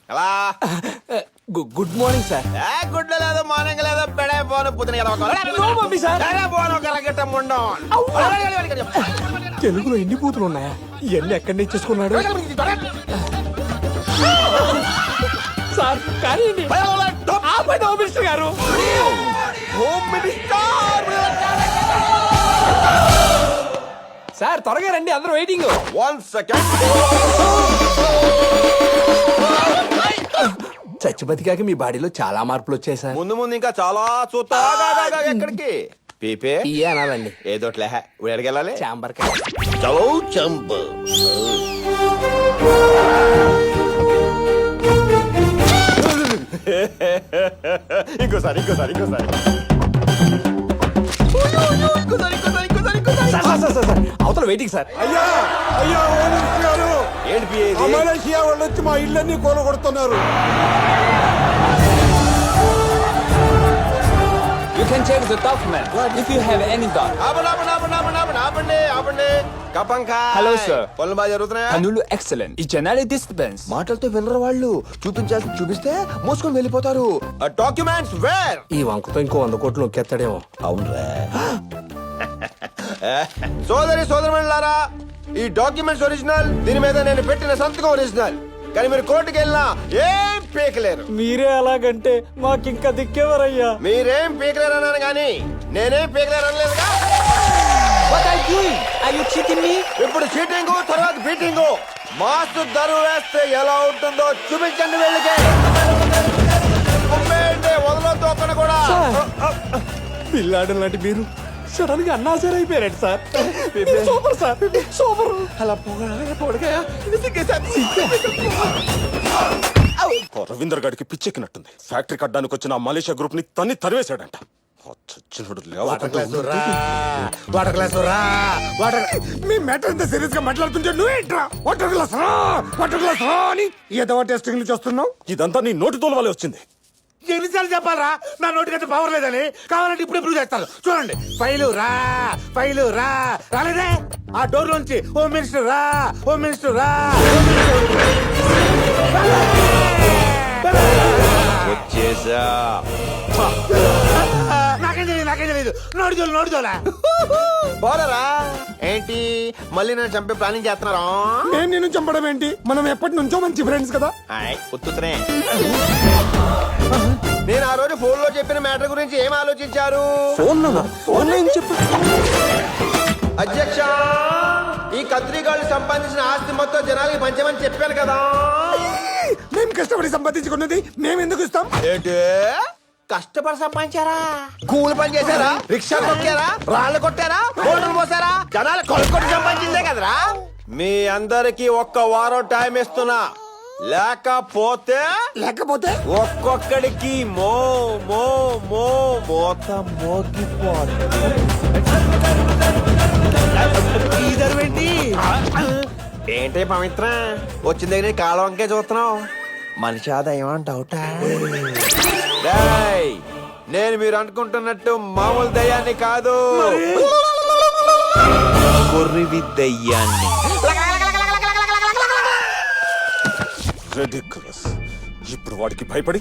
ఎలా good morning sir. Good లేదు morning లేదు పెడే పోను పుదిన తెలుగులో ఎన్ని బూతులు ఉన్నాయా? ఇవన్నీ ఎక్కడి నుంచి చేసుకున్నాడు సార్? కానీ హోమ్ మినిస్టర్ గారు, హోమ్ మినిస్టర్ సార్ త్వరగా రండి, అందరూ వెయిటింగ్. 1 సెకండ్. చచ్చిబతికాక మీ బాడీలో చాలా మార్పులు వచ్చాయి సార్. ముందు ముందు ఇంకా చాలా చూస్తా. ఎక్కడికి పీపే ఇయే అనాలండి. ఏదోట్లే ఎడగెళ్ళాలి. చాంబర్ చలో చంబ. ఇంకోసారి ఇంకోసారి ఇంకోసారి అవతల వెయిటింగ్ సార్. అయ్యా అయ్యా గారు, ఏంటి మలేషియా వాళ్ళు వచ్చి మా ఇళ్ళన్నీ కూలగొడుతున్నారు. You can check the document if you have any doubt. Hello, sir. పనులు బాగా జరుగుతున్నాయా? పనులు ఎక్సలెంట్. ఈ జనాలి డిస్టర్బెన్స్. మాటలతో వినరు వాళ్ళు. చూపించాల్సి చూపిస్తే మోసుకొని వెళ్ళిపోతారు. Documents where? ఈ వంకతో ఇంకో 100 కోట్లు నొక్కేస్తాడేమో. అవునరా. సోదరి సోదరులారా, ఈ డాక్యుమెంట్స్ ఒరిజినల్, దీని మీద నేను పెట్టిన సంతకం ఒరిజినల్. కానీ మీరు కోర్టుకి వెళ్ళినా ఏం పీకలేరు. మీరే అలాగంటే మాకింకా దిక్కేవరయ్యా. మీరేం పీకలేరు అన్నాను కానీ నేనేం పీకలేరు అనలేదుగా. ఇప్పుడు చీటింగ్, తర్వాత బీటింగ్. మాస్టు దరువు వేస్తే ఎలా ఉంటుందో చూపించండి వెళ్ళికే. వదలొద్దు ఒక్కడు కూడా. పిల్లాడు లాంటి మీరు సడన్ గా అన్నాసరి అయిపోయారు సార్. Super sir, super. అలా పొగడగా రవీందర్ గారికి పిచ్చెక్కినట్టుంది. ఫ్యాక్టరీ కట్టడానికి వచ్చిన ఆ మలేషియా గ్రూప్ ని తన్ని తరివేశాడంట. మీ మ్యాటర్ ఎంత సీరియస్ గా మాట్లాడుతుంటే నువ్వేంట్రా వాటర్ గ్లాస్ రా వాటర్ గ్లాస్ రా అని ఏదో టెస్టింగ్ చేస్తున్నావు? ఇదంతా నీ నోటి తోలు వచ్చింది. ఎన్నిసార్లు చెప్పాలరా నా నోటికైతే పవర్ లేదని? కావాలంటే ఇప్పుడు ప్రూవ్ చేస్తాను. చూడండి, ఫైలు రా ఫైలు రా. రాలేదే? ఆ డోర్ లోంచి హోమ్ మినిస్టర్ రా హోమ్ మినిస్టర్ రా. వచ్చేసా. నాకేం తెలియదు. నోడుదోలా పోలరా ఏంటి మళ్ళీ నన్ను చంపే ప్లానింగ్ చేస్తున్నారా? నేను నిన్ను చంపడం ఏంటి? మనం ఎప్పటి నుంచో మంచి ఫ్రెండ్స్ కదా. ఉత్తునే. నేను ఆ రోజు ఫోన్ లో చెప్పిన మ్యాటర్ గురించి ఏం ఆలోచించారు? ఫోన్ ఏం చెప్పు. అధ్యక్ష, ఈ కత్రిగాళ్ళు సంపాదించిన ఆస్తి మొత్తం జనాలకి పంచమని చెప్పాను కదా. మేము కష్టపడి సంపాదించుకున్నది మేము ఎందుకు ఇస్తాం? ఏంటి కష్టపడి సంపాదించారా? కూలి పని చేశారా? రిక్షా కొట్టారా? రాళ్ళు కొట్టారా? బోర్డులు పోసారా? జనాలు కొనుక్కొని సంపాదించిందే కదరా. మీ అందరికి 1 వారం టైం ఇస్తున్నా. లేకపోతే ఒక్కొక్కడికి మో మో మో మోత మోగిపోతుంది. ఏంటి పవిత్ర వచ్చిన దగ్గర కాలం వంకే చూస్తున్నావు? మనిషి ఆదాయం డౌటా? నేను మీరు అనుకుంటున్నట్టు మామూలు దయ్యాన్ని కాదు, కొర్రివి దయ్యాన్ని. ఇప్పుడు వాడికి భయపడి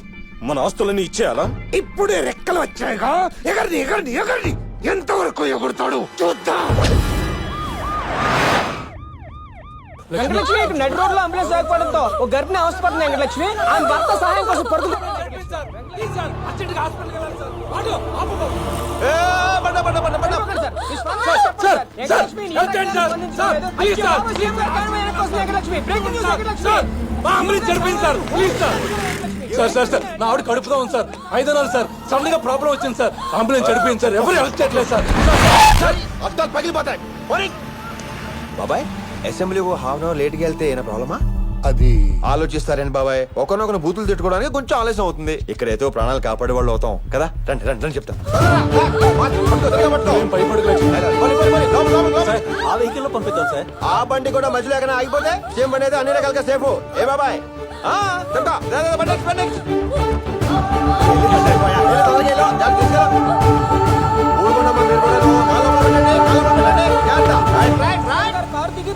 మన ఆస్తులన్నీ ఇచ్చేయాలా? ఇప్పుడే రెక్కలు వచ్చాయిగా. ఎగర్ని ఎగర్ని ఎగర్ని ఎంతవరకు ఎగురుతాడు చూద్దాం. వెంకటలక్ష్మి, నడి రోడ్ లో అంబులెన్స్ ఆగిపోవడంతో ఒక గర్భిణి అవస్థపడుతుంది. వెంకటలక్ష్మి ఆమె భర్త సహాయం కోసం పడుతుంది. సార్ నా ఆవిడ కడుపుగా ఉంది సార్. 5 నెలలు సార్. సడన్ గా ప్రాబ్లం వచ్చింది సార్. అంబులెన్స్ చడిపోయింది సార్. ఎవరు హెల్ప్ చేయట్లేదు సార్. అద్దాలు పగిలిపోతాయి. బాబాయ్, అసెంబ్లీకి 1/2 అవర్ లేట్కి వెళ్తే ఏమైనా ప్రాబ్లమా? అది ఆలోచిస్తారేంటి బాబాయ్? ఒకరినొకరు బూతులు తిట్టుకోవడానికి కొంచెం ఆలస్యం అవుతుంది. ఇక్కడైతే ప్రాణాలు కాపాడే వాళ్ళు అవుతాం కదా. రండి రండి రండి చెప్తాను. ఆ వెహికల్ లో పంపిద్దాం సార్. ఆ బండి కూడా మధ్యలో ఎక్కడ ఆగిపోతే సేమ్ బండి అయితే అన్ని రకాలుగా సేఫ్. ఏ బాబాయ్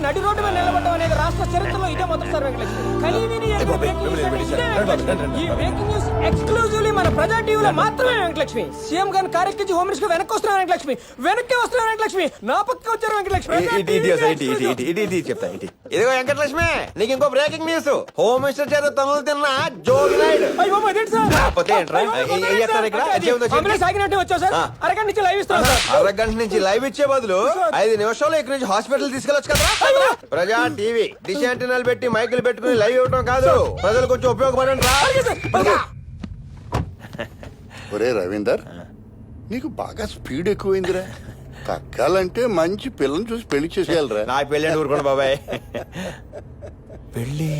నడి రోడ్డు మీద నిలబడ్డం అనేది ఇదే మొదటిసారి వెంకటలక్ష్మి. కనీవిని ఎరుగని బాబాయ్, breaking news మిమ్మల్ని అంటే పిలిచారు. ఇదే వెంకటలక్ష్మి. ఈ బ్రేకింగ్ న్యూస్ ఎక్స్క్లూజివ్లీ మన ప్రజా టీవీలో మాత్రమే వెంకటలక్ష్మి. సీఎం గారిని కారెక్కించి హోమ్ మినిస్టర్ వెనక్కి వస్తున్నారు వెంకటలక్ష్మి. వెనక్కి వస్తున్నారు వెంకటలక్ష్మి. నా పక్కకి వచ్చారు వెంకటలక్ష్మి. చెప్తా ఇదిగో వెంకటలక్ష్మి, నీకు ఇంకో బ్రేకింగ్ న్యూస్. హోమ్ మినిస్టర్ చేత తనులు తిన్న జోగి నాయుడు. అయ్యో బాబు, అదేంటి సార్? కాకపోతే ఏంట్రా? ఏం చేస్తారు ఇక్కడ? ఏముందో చెప్పు. అంబులెన్స్ ఆగినట్టే వచ్చావు సార్. అరగంట నుంచి లైవ్ ఇస్తున్నాం సార్. అరగంట నుంచి లైవ్ ఇచ్చే బదులు 5 నిమిషాల్లో ఇక్కడ నుంచి హాస్పిటల్ తీసుకెళ్ళొచ్చు కదా. ప్రజా టీవీ డిష్ యాంటెనాలు పెట్టి మైకులు పెట్టుకుని లైవ్ ఇవ్వడం కాదు, ప్రజలు కొంచెం ఉపయోగపడండి రా. ఒరే రవీందర్, నీకు బాగా స్పీడ్ ఎక్కువైందిరా. తక్కాలంటే మంచి పిల్లని చూసి పెళ్లి చేసేయాలరా. నా పెళ్ళి ఊరుకోండి బాబాయ్. పెళ్ళి